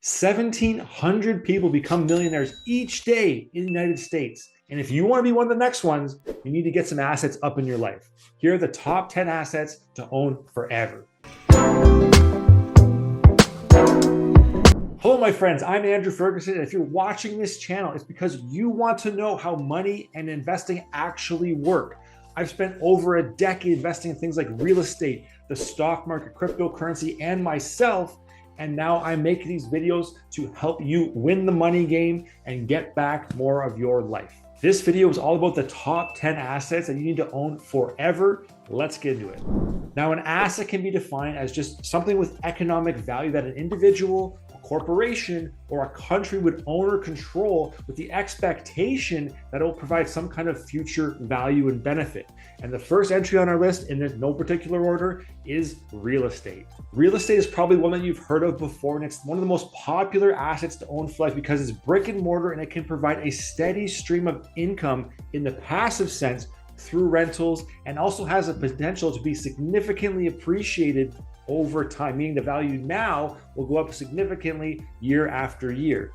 1,700 people become millionaires each day in the United States. And if you want to be one of the next ones, you need to get some assets up in your life. Here are the top 10 assets to own forever. Hello, my friends. I'm Andrew Ferguson. And if you're watching this channel, it's because you want to know how money and investing actually work. I've spent over a decade investing in things like real estate, the stock market, cryptocurrency, and myself. And now I'm making these videos to help you win the money game and get back more of your life. This video is all about the top 10 assets that you need to own forever. Let's get into it. Now, an asset can be defined as just something with economic value that an individual, a corporation, or a country would own or control with the expectation that it will provide some kind of future value and benefit. And the first entry on our list, in no particular order, is real estate. Real estate is probably one that you've heard of before, and it's one of the most popular assets to own for life because it's brick and mortar and it can provide a steady stream of income in the passive sense through rentals, and also has a potential to be significantly appreciated over time, meaning the value now will go up significantly year after year.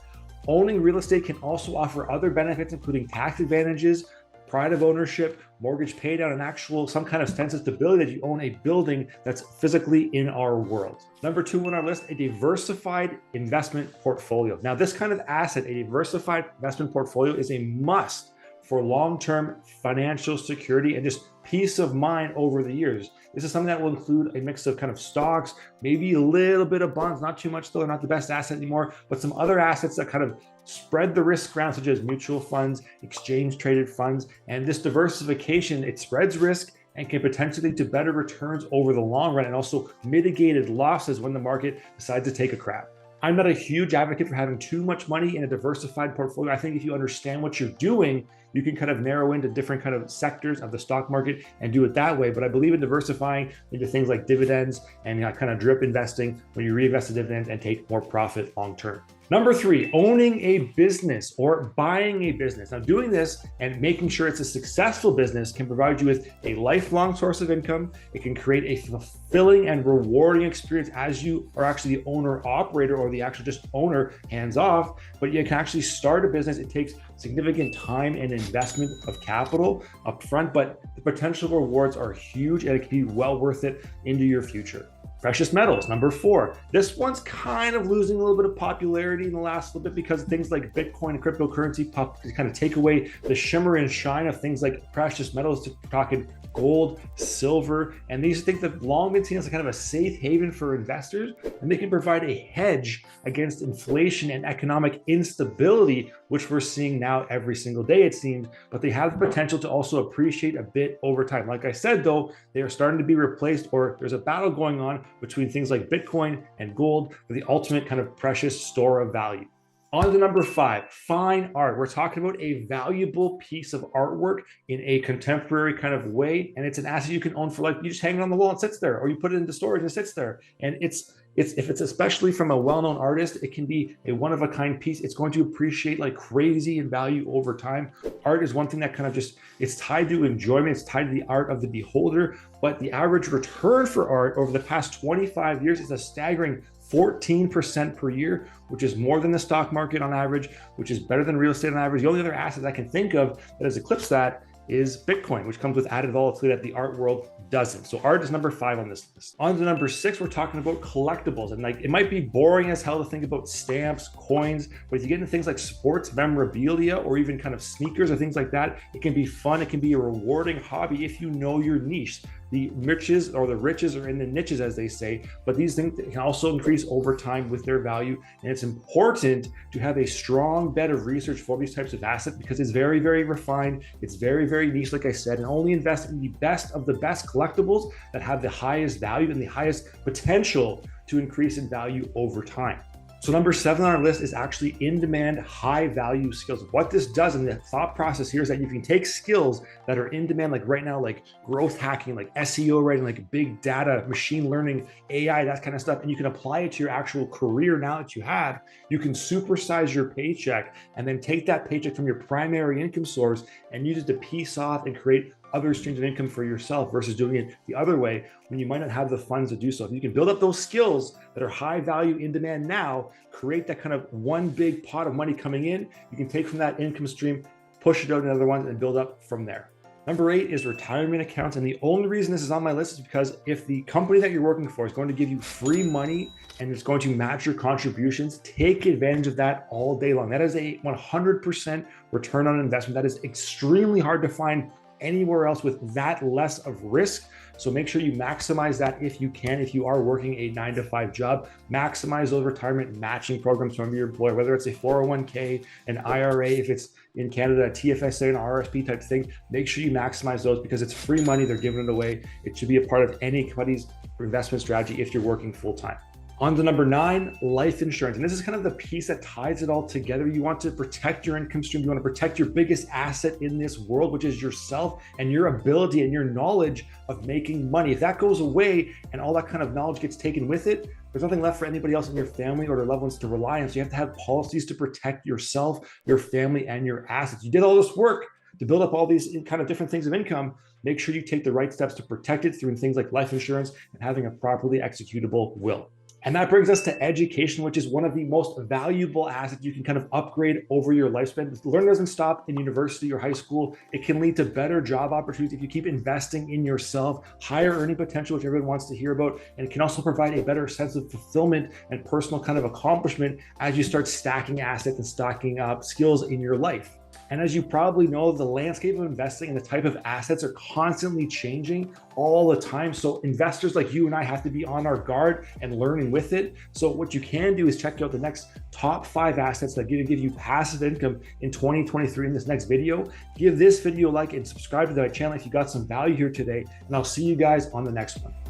Owning real estate can also offer other benefits, including tax advantages, pride of ownership, mortgage paydown, and some kind of sense of stability that you own a building that's physically in our world. Number 2 on our list, a diversified investment portfolio. Now, this kind of asset, a diversified investment portfolio, is a must for long-term financial security and just peace of mind over the years. This is something that will include a mix of kind of stocks, maybe a little bit of bonds, not too much though, they're not the best asset anymore, but some other assets that kind of spread the risk around, such as mutual funds, exchange traded funds. And this diversification, it spreads risk and can potentially lead to better returns over the long run, and also mitigated losses when the market decides to take a crap. I'm not a huge advocate for having too much money in a diversified portfolio. I think if you understand what you're doing, you can kind of narrow into different kind of sectors of the stock market and do it that way. But I believe in diversifying into things like dividends and kind of drip investing, when you reinvest the dividends and take more profit long term. Number 3, owning a business or buying a business. Now, doing this and making sure it's a successful business can provide you with a lifelong source of income. It can create a fulfilling and rewarding experience as you are actually the owner operator, or the actual just owner, hands off. But you can actually start a business. It takes significant time and investment of capital up front, but the potential rewards are huge and it can be well worth it into your future. Precious metals, number 4. This one's kind of losing a little bit of popularity in the last little bit because things like Bitcoin and cryptocurrency kind of take away the shimmer and shine of things like precious metals, talking gold, silver, and these things have long been seen as kind of a safe haven for investors, and they can provide a hedge against inflation and economic instability, which we're seeing now every single day, it seems, but they have the potential to also appreciate a bit over time. Like I said, though, they are starting to be replaced, or there's a battle going on between things like Bitcoin and gold for the ultimate kind of precious store of value. On to number 5, fine art. We're talking about a valuable piece of artwork in a contemporary kind of way, and it's an asset you can own for life. You just hang it on the wall and it sits there, or you put it into storage and it sits there. And if it's especially from a well-known artist, it can be a one-of-a-kind piece. It's going to appreciate like crazy in value over time. Art is one thing that kind of just, it's tied to enjoyment, it's tied to the art of the beholder, but the average return for art over the past 25 years is a staggering 14% per year, which is more than the stock market on average, which is better than real estate on average. The only other asset I can think of that has eclipsed that is Bitcoin, which comes with added volatility that the art world doesn't. So art is number 5 on this list. On to number 6, we're talking about collectibles. And like, it might be boring as hell to think about stamps, coins, but if you get into things like sports memorabilia or even kind of sneakers or things like that, it can be fun. It can be a rewarding hobby if you know your niche. The riches are in the niches, as they say, but these things can also increase over time with their value. And it's important to have a strong bed of research for these types of assets because it's very, very refined. It's very, very niche, like I said, and only invest in the best of the best collectibles that have the highest value and the highest potential to increase in value over time. So number 7 on our list is actually in-demand, high-value skills. What this does, and the thought process here, is that you can take skills that are in demand, like right now, like growth hacking, like SEO writing, like big data, machine learning, AI, that kind of stuff, and you can apply it to your actual career now that you have. You can supersize your paycheck and then take that paycheck from your primary income source and use it to piece off and create other streams of income for yourself versus doing it the other way when you might not have the funds to do so. If you can build up those skills that are high value in demand now, create that kind of one big pot of money coming in, you can take from that income stream, push it out in other ones and build up from there. Number 8 is retirement accounts. And the only reason this is on my list is because if the company that you're working for is going to give you free money and it's going to match your contributions, take advantage of that all day long. That is a 100% return on investment. That is extremely hard to find anywhere else with that less of risk. So make sure you maximize that if you can. If you are working a 9-to-5 job, maximize those retirement matching programs from your employer, whether it's a 401k, an IRA, if it's in Canada, a TFSA, an RSP type thing. Make sure you maximize those because it's free money. They're giving it away. It should be a part of anybody's investment strategy if you're working full time. On to number 9, life insurance. And this is kind of the piece that ties it all together. You want to protect your income stream. You want to protect your biggest asset in this world, which is yourself and your ability and your knowledge of making money. If that goes away and all that kind of knowledge gets taken with it, there's nothing left for anybody else in your family or their loved ones to rely on. So you have to have policies to protect yourself, your family, and your assets. You did all this work to build up all these kind of different things of income. Make sure you take the right steps to protect it through things like life insurance and having a properly executable will. And that brings us to education, which is one of the most valuable assets you can kind of upgrade over your lifespan. Learning doesn't stop in university or high school. It can lead to better job opportunities if you keep investing in yourself, higher earning potential, which everyone wants to hear about. And it can also provide a better sense of fulfillment and personal kind of accomplishment as you start stacking assets and stacking up skills in your life. And as you probably know, the landscape of investing and the type of assets are constantly changing all the time. So investors like you and I have to be on our guard and learning with it. So what you can do is check out the next top 5 assets that are going to give you passive income in 2023 in this next video. Give this video a like and subscribe to my channel if you got some value here today. And I'll see you guys on the next one.